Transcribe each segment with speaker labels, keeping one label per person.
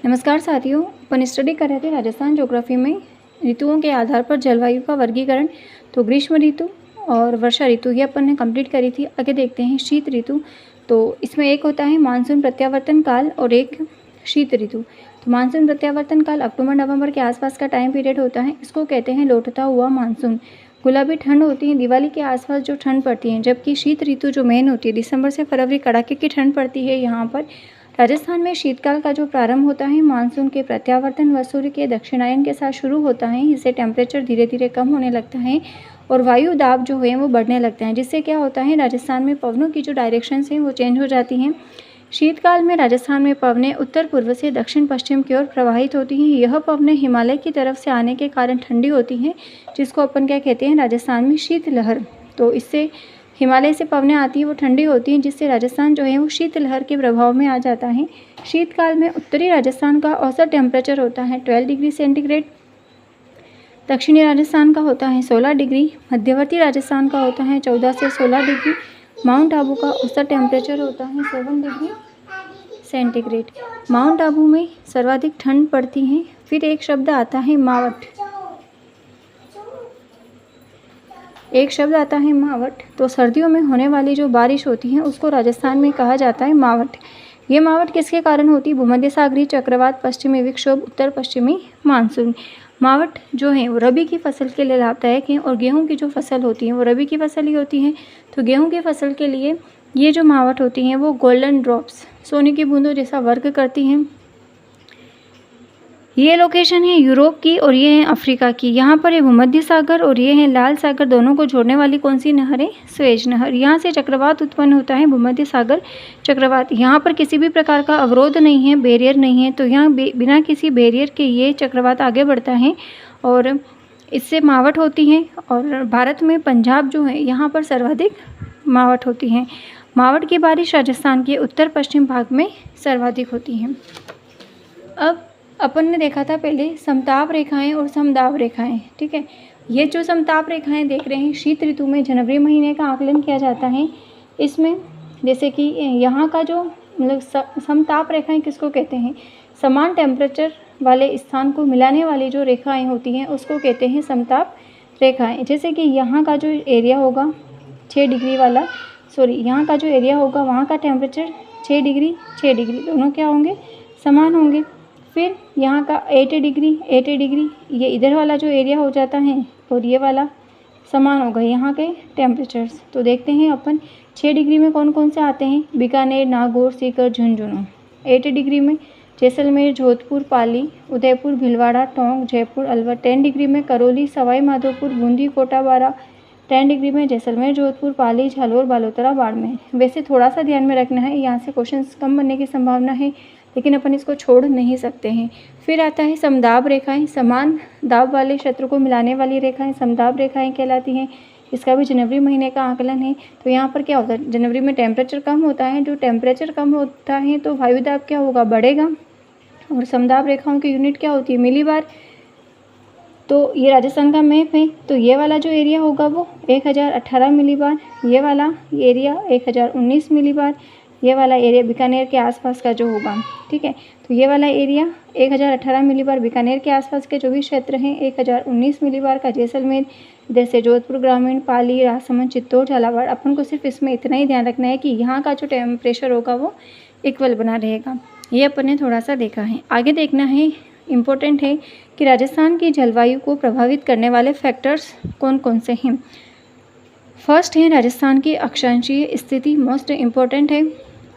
Speaker 1: नमस्कार साथियों, अपन स्टडी कर रहे थे राजस्थान ज्योग्राफी में ऋतुओं के आधार पर जलवायु का वर्गीकरण। तो ग्रीष्म ऋतु और वर्षा ऋतु ये अपन ने कंप्लीट करी थी। आगे देखते हैं शीत ऋतु। तो इसमें एक होता है मानसून प्रत्यावर्तन काल और एक शीत ऋतु। तो मानसून प्रत्यावर्तन काल अक्टूबर नवंबर के आसपास का टाइम पीरियड होता है। इसको कहते हैं लौटता हुआ मानसून। गुलाबी ठंड होती है, दिवाली के आसपास जो ठंड पड़ती है, जबकि शीत ऋतु जो मेन होती है दिसंबर से फरवरी कड़ाके की ठंड पड़ती है। यहाँ पर राजस्थान में शीतकाल का जो प्रारंभ होता है मानसून के प्रत्यावर्तन व सूर्य के दक्षिणायन के साथ शुरू होता है। इससे टेम्परेचर धीरे धीरे कम होने लगता है और वायु दाब जो है वो बढ़ने लगता है, जिससे क्या होता है राजस्थान में पवनों की जो डायरेक्शंस हैं वो चेंज हो जाती हैं। शीतकाल में राजस्थान में पवनें उत्तर पूर्व से दक्षिण पश्चिम की ओर प्रवाहित होती हैं। यह पवनें हिमालय की तरफ से आने के कारण ठंडी होती हैं, जिसको अपन क्या कहते हैं राजस्थान में शीतलहर। तो इससे हिमालय से पवनें आती हैं वो ठंडी होती हैं, जिससे राजस्थान जो है वो शीतलहर के प्रभाव में आ जाता है। शीतकाल में उत्तरी राजस्थान का औसत टेम्परेचर होता है 12 डिग्री सेंटीग्रेड, दक्षिणी राजस्थान का होता है 16 डिग्री, मध्यवर्ती राजस्थान का होता है 14 से 16 डिग्री, माउंट आबू का औसत टेम्परेचर होता है 7 डिग्री सेंटीग्रेड। माउंट आबू में सर्वाधिक ठंड पड़ती है। फिर एक शब्द आता है मावट। तो सर्दियों में होने वाली जो बारिश होती है उसको राजस्थान में कहा जाता है मावट। ये मावट किसके कारण होती है? भूमध्य सागरीय चक्रवात, पश्चिमी विक्षोभ, उत्तर पश्चिमी मानसून। मावट जो है वो रबी की फसल के लिए लाभदायक है और गेहूं की जो फसल होती है वो रबी की फसल ही होती है। तो गेहूं की फसल के लिए ये जो मावट होती हैं वो गोल्डन ड्रॉप्स, सोने की बूंदों जैसा वर्क करती हैं। ये लोकेशन है यूरोप की और ये है अफ्रीका की। यहाँ पर ये भूमध्य सागर और ये है लाल सागर, दोनों को जोड़ने वाली कौन सी नहर है? स्वेज नहर। यहाँ से चक्रवात उत्पन्न होता है, भूमध्य सागर चक्रवात। यहाँ पर किसी भी प्रकार का अवरोध नहीं है, बैरियर नहीं है, तो यहाँ बिना किसी बैरियर के ये चक्रवात आगे बढ़ता है और इससे मावट होती है। और भारत में पंजाब जो है यहाँ पर सर्वाधिक मावट होती है। मावट की बारिश राजस्थान के उत्तर पश्चिम भाग में सर्वाधिक होती है। अब अपन ने देखा था पहले समताप रेखाएं और समदाब रेखाएं, ठीक है। ये जो समताप रेखाएं देख रहे हैं शीत ऋतु में जनवरी महीने का आकलन किया जाता है। इसमें जैसे कि यहाँ का जो मतलब समताप रेखाएं किसको कहते हैं? समान टेम्परेचर वाले स्थान को मिलाने वाली जो रेखाएं होती हैं उसको कहते हैं समताप रेखाएं। जैसे कि यहाँ का जो एरिया होगा 6 डिग्री वाला, यहाँ का जो एरिया होगा वहाँ का टेम्परेचर 6 डिग्री दोनों क्या होंगे? समान होंगे। फिर यहाँ का 80 डिग्री ये इधर वाला जो एरिया हो जाता है और ये वाला समान होगा यहाँ के टेम्परेचर्स। तो देखते हैं अपन 6 डिग्री में कौन कौन से आते हैं? बीकानेर, नागौर, सीकर, झुंझुनू। 80 डिग्री में जैसलमेर, जोधपुर, पाली, उदयपुर, भीलवाड़ा, टोंक, जयपुर, अलवर। 10 डिग्री में करौली, सवाई माधोपुर, बूंदी, कोटा, बारा। 10 डिग्री में जैसलमेर, जोधपुर, पाली, झालोर, बालोतरा, बाड़मेर। वैसे थोड़ा सा ध्यान में रखना है, यहाँ से क्वेश्चंस कम बनने की संभावना है, लेकिन अपन इसको छोड़ नहीं सकते हैं। फिर आता है समदाब रेखाएं। समान दाब वाले क्षेत्र को मिलाने वाली रेखाएं समदाब रेखाएं कहलाती हैं। इसका भी जनवरी महीने का आकलन है। तो यहाँ पर क्या होता है? जनवरी में टेम्परेचर कम होता है। जो टेम्परेचर कम होता है तो वायुदाब क्या होगा? बढ़ेगा। और समदाब रेखाओं की यूनिट क्या होती है? मिलीबार। तो ये राजस्थान का मैप है। तो ये वाला जो एरिया होगा वो 1018 मिलीबार, ये वाला एरिया 1019 मिलीबार, ये वाला एरिया बीकानेर के आसपास का जो होगा, ठीक है। तो ये वाला एरिया 1018 मिलीबार, बीकानेर के आसपास के जो भी क्षेत्र हैं 1019 मिलीबार का जैसलमेर, इधर से जोधपुर ग्रामीण, पाली, राजसमंद, चित्तौड़, झालावाड़। अपन को सिर्फ इसमें इतना ही ध्यान रखना है कि यहाँ का जो टेम्परेचर होगा वो इक्वल बना रहेगा। ये अपन ने थोड़ा सा देखा है। आगे देखना है, इम्पोर्टेंट है कि राजस्थान की जलवायु को प्रभावित करने वाले फैक्टर्स कौन कौन से हैं। फर्स्ट है राजस्थान की अक्षांशीय स्थिति, मोस्ट इम्पोर्टेंट है।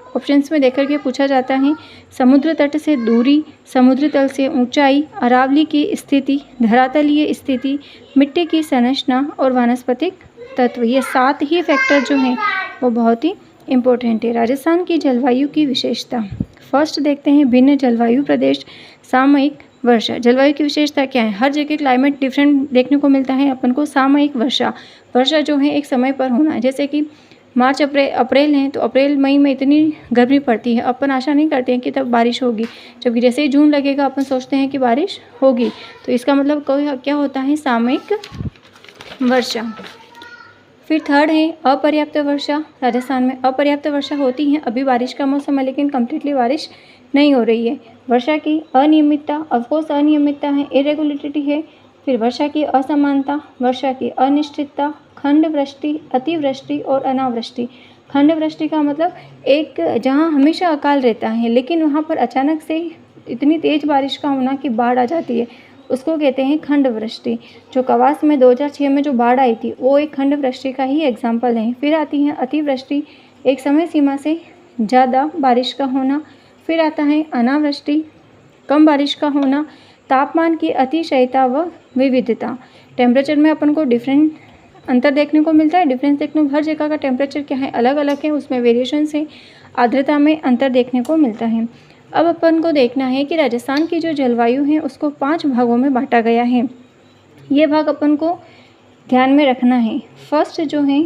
Speaker 1: ऑप्शंस में देख के पूछा जाता है। समुद्र तट से दूरी, समुद्र तल से ऊंचाई, अरावली की स्थिति, धरातलीय स्थिति, मिट्टी की संरचना और वानस्पतिक तत्व। ये 7 ही फैक्टर जो हैं वो बहुत ही इम्पोर्टेंट है। राजस्थान की जलवायु की विशेषता फर्स्ट देखते हैं। भिन्न जलवायु प्रदेश, सामयिक वर्षा। जलवायु की विशेषता क्या है? हर जगह क्लाइमेट डिफरेंट देखने को मिलता है अपन को। सामयिक वर्षा जो है एक समय पर होना है। जैसे कि मार्च अप्रैल है तो अप्रैल मई में इतनी गर्मी पड़ती है, अपन आशा नहीं करते हैं कि तब बारिश होगी, जबकि जैसे ही जून लगेगा अपन सोचते हैं कि बारिश होगी। तो इसका मतलब क्या होता है? सामयिक वर्षा। फिर थर्ड है अपर्याप्त वर्षा। राजस्थान में अपर्याप्त वर्षा होती है। अभी बारिश का मौसम है लेकिन कम्प्लीटली बारिश नहीं हो रही है। वर्षा की अनियमितता, ऑफकोर्स अनियमितता है, इरेगुलरिटी है। फिर वर्षा की असमानता, वर्षा की अनिश्चितता, खंड वृष्टि, अतिवृष्टि और अनावृष्टि। खंड वृष्टि का मतलब एक जहाँ हमेशा अकाल रहता है लेकिन वहाँ पर अचानक से इतनी तेज़ बारिश का होना कि बाढ़ आ जाती है, उसको कहते हैं खंड वृष्टि। जो कवास में 2006 में जो बाढ़ आई थी वो एक खंड वृष्टि का ही एग्जाम्पल है। फिर आती है अतिवृष्टि, एक समय सीमा से ज़्यादा बारिश का होना। फिर आता है अनावृष्टि, कम बारिश का होना। तापमान की अतिशयता व विविधता, टेम्परेचर में अपन को डिफरेंट अंतर देखने को मिलता है। डिफरेंस देखने को, हर जगह का टेम्परेचर क्या है, अलग अलग है, उसमें वेरिएशंस है। आर्द्रता में अंतर देखने को मिलता है। अब अपन को देखना है कि राजस्थान की जो जलवायु है उसको 5 भागों में बांटा गया है। ये भाग अपन को ध्यान में रखना है। फर्स्ट जो है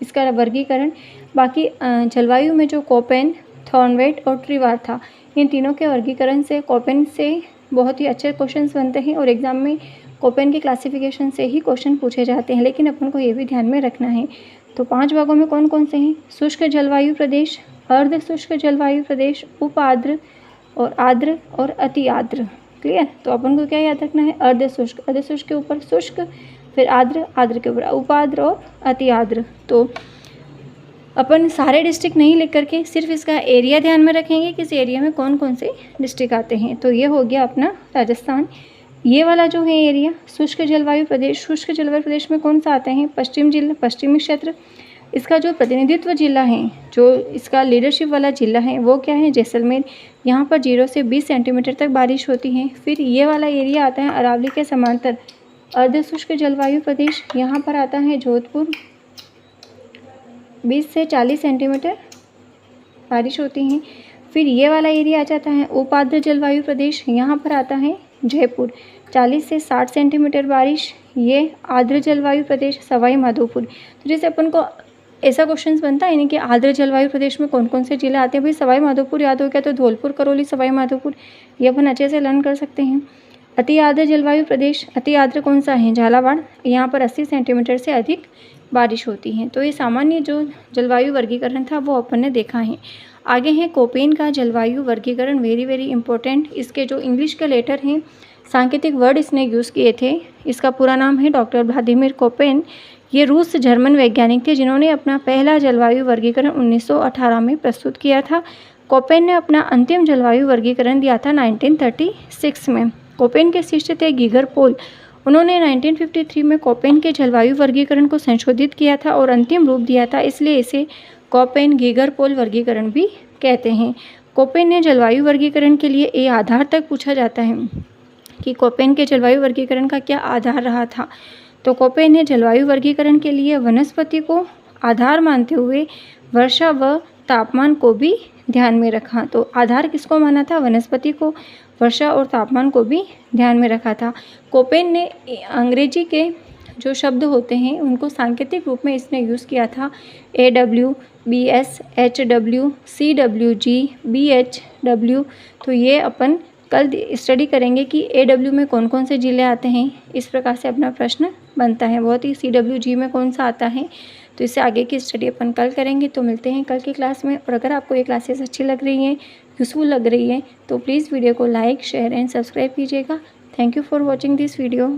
Speaker 1: इसका वर्गीकरण, बाकी जलवायु में जो कोपेन, थॉर्नवेट और ट्रीवार था, इन तीनों के वर्गीकरण से कोपेन से बहुत ही अच्छे क्वेश्चंस बनते हैं और एग्ज़ाम में कोपेन की क्लासिफिकेशन से ही क्वेश्चन पूछे जाते हैं। लेकिन अपन को ये भी ध्यान में रखना है। तो 5 भागों में कौन कौन से हैं? शुष्क जलवायु प्रदेश, अर्ध शुष्क जलवायु प्रदेश, उप आर्द्र और आर्द्र और अति आर्द्र। क्लियर? तो अपन को क्या याद रखना है? अर्ध शुष्क के ऊपर शुष्क, फिर आर्द्र, आर्द्र के ऊपर उप आर्द्र और अति आर्द्र। तो अपन सारे डिस्ट्रिक्ट नहीं लिख करके सिर्फ इसका एरिया ध्यान में रखेंगे, किस एरिया में कौन कौन से डिस्ट्रिक्ट आते हैं। तो ये हो गया अपना राजस्थान। ये वाला जो है एरिया शुष्क जलवायु प्रदेश, शुष्क जलवायु प्रदेश में कौन सा आता है? पश्चिमी क्षेत्र। इसका जो प्रतिनिधित्व जिला है, जो इसका लीडरशिप वाला जिला है वो क्या है? जैसलमेर। यहाँ पर 0 से 20 सेंटीमीटर तक बारिश होती है। फिर ये वाला एरिया आता है अरावली के समांतर अर्ध शुष्क जलवायु प्रदेश। यहाँ पर आता है जोधपुर, 20 से 40 सेंटीमीटर बारिश होती है। फिर ये वाला एरिया आ जाता है उपार्द्र जलवायु प्रदेश। यहाँ पर आता है जयपुर, 40 से 60 सेंटीमीटर बारिश। ये आर्द्र जलवायु प्रदेश सवाई माधोपुर। तो जैसे अपन को ऐसा क्वेश्चन बनता है नहीं कि आर्द्र जलवायु प्रदेश में कौन कौन से जिले आते हैं। भाई सवाई माधोपुर याद हो गया तो धौलपुर, करौली, सवाई माधोपुर, ये अपन अच्छे से लर्न कर सकते हैं। अति आर्द्र जलवायु प्रदेश, अति आर्द्र कौन सा है? झालावाड़। यहाँ पर 80 सेंटीमीटर से अधिक बारिश होती है। तो ये सामान्य जो जलवायु वर्गीकरण था वो अपन ने देखा है। आगे है कोपेन का जलवायु वर्गीकरण, वेरी वेरी इंपॉर्टेंट। इसके जो इंग्लिश के लेटर हैं, सांकेतिक वर्ड इसने यूज़ किए थे। इसका पूरा नाम है डॉक्टर व्लादिमीर कोपेन। ये रूस जर्मन वैज्ञानिक थे जिन्होंने अपना पहला जलवायु वर्गीकरण 1918 में प्रस्तुत किया था। कोपेन ने अपना अंतिम जलवायु वर्गीकरण दिया था 1936 में। कोपेन के शिष्य थे गीगर पोल। उन्होंने 1953 में कोपेन के जलवायु वर्गीकरण को संशोधित किया था और अंतिम रूप दिया था, इसलिए इसे कोपेन गीगर पोल वर्गीकरण भी कहते हैं। कोपेन ने जलवायु वर्गीकरण के लिए ये आधार तक पूछा जाता है कि कोपेन के जलवायु वर्गीकरण का क्या आधार रहा था। तो कोपेन ने जलवायु वर्गीकरण के लिए वनस्पति को आधार मानते हुए वर्षा व तापमान को भी ध्यान में रखा। तो आधार किसको माना था? वनस्पति को, वर्षा और तापमान को भी ध्यान में रखा था। कोपेन ने अंग्रेजी के जो शब्द होते हैं उनको सांकेतिक रूप में इसने यूज़ किया था। AW, BS, HW, CWG, BHW। तो ये अपन कल स्टडी करेंगे कि AW में कौन कौन से जिले आते हैं। इस प्रकार से अपना प्रश्न बनता है बहुत ही। CWG में कौन सा आता है, तो इससे आगे की स्टडी अपन कल करेंगे। तो मिलते हैं कल की क्लास में। और अगर आपको ये क्लासेस अच्छी लग रही हैं, यूज़फुल लग रही है, तो प्लीज़ वीडियो को लाइक, शेयर एंड सब्सक्राइब कीजिएगा। Thank you for watching this video.